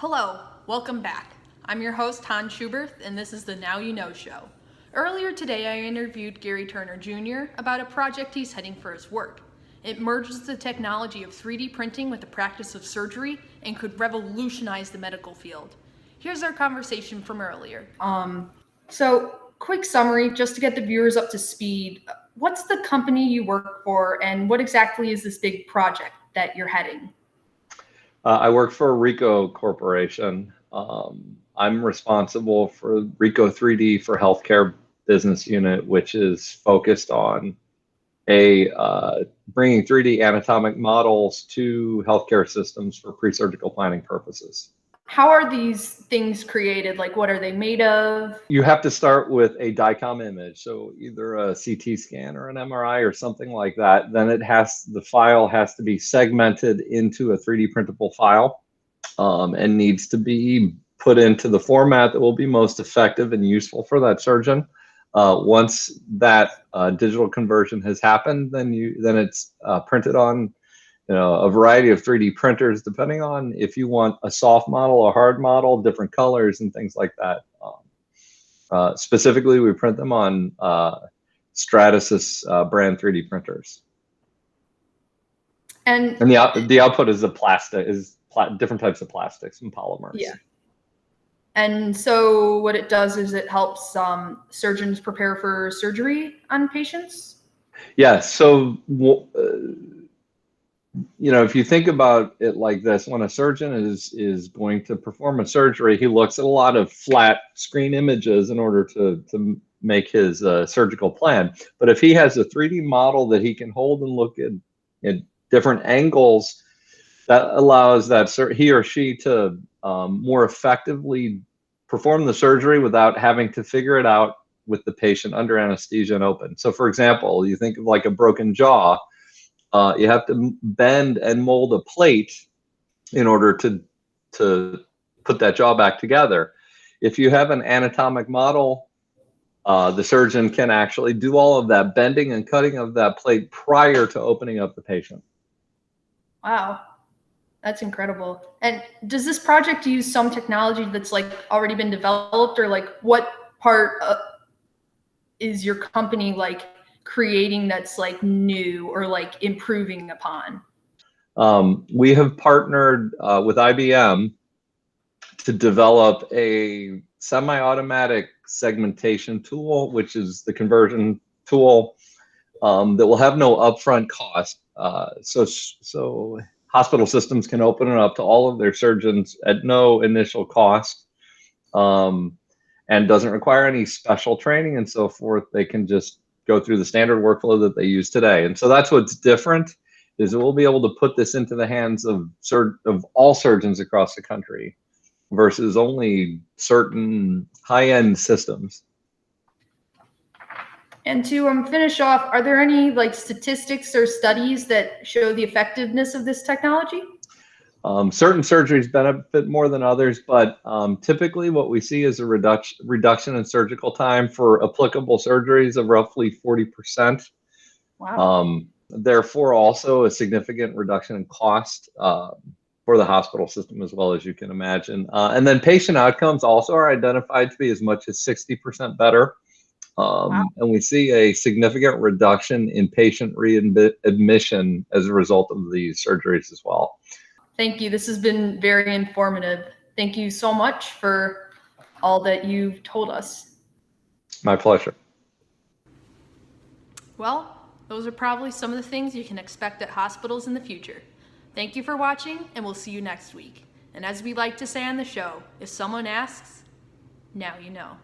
Hello, welcome back. I'm your host, Hans Schubert, and this is the Now You Know Show. Earlier today, I interviewed Gary Turner Jr. about a project he's heading for his work. It merges the technology of 3D printing with the practice of surgery and could revolutionize the medical field. Here's our conversation from earlier. So quick summary, just to get the viewers up to speed. What's the company you work for, and what exactly is this big project that you're heading? I work for Rico Corporation. I'm responsible for Rico 3D for Healthcare business unit, which is focused on bringing 3D anatomic models to healthcare systems for pre-surgical planning purposes. How are these things created? Like, what are they made of? You have to start with a DICOM image, so either a CT scan or an MRI or something like that. Then the file has to be segmented into a 3D printable file, and needs to be put into the format that will be most effective and useful for that surgeon. Once that digital conversion has happened, then it's printed on a variety of 3D printers, depending on if you want a soft model, a hard model, different colors, and things like that. Specifically, we print them on Stratasys brand 3D printers. And the output is different types of plastics and polymers. Yeah. And so what it does is it helps surgeons prepare for surgery on patients? Yeah, so if you think about it like this, when a surgeon is going to perform a surgery, he looks at a lot of flat screen images in order to make his surgical plan. But if he has a 3D model that he can hold and look at different angles, that allows he or she to more effectively perform the surgery without having to figure it out with the patient under anesthesia and open. So for example, you think of like a broken jaw. You have to bend and mold a plate in order to put that jaw back together. If you have an anatomic model, the surgeon can actually do all of that bending and cutting of that plate prior to opening up the patient. Wow, that's incredible. And does this project use some technology that's like already been developed, or like what part is your company like creating that's like new or like improving upon? We have partnered with IBM to develop a semi-automatic segmentation tool, which is the conversion tool that will have no upfront cost. So hospital systems can open it up to all of their surgeons at no initial cost, and doesn't require any special training and so forth. They can just go through the standard workflow that they use today. And so that's what's different, is that we'll be able to put this into the hands of all surgeons across the country versus only certain high-end systems. And to finish off, are there any like statistics or studies that show the effectiveness of this technology? Certain surgeries benefit more than others, but typically what we see is a reduction in surgical time for applicable surgeries of roughly 40%. Wow. Therefore, also a significant reduction in cost for the hospital system, as well, as you can imagine. And then patient outcomes also are identified to be as much as 60% better. Wow. And we see a significant reduction in patient readmission as a result of these surgeries as well. Thank you. This has been very informative. Thank you so much for all that you've told us. My pleasure. Well, those are probably some of the things you can expect at hospitals in the future. Thank you for watching, and we'll see you next week. And as we like to say on the show, if someone asks, now you know.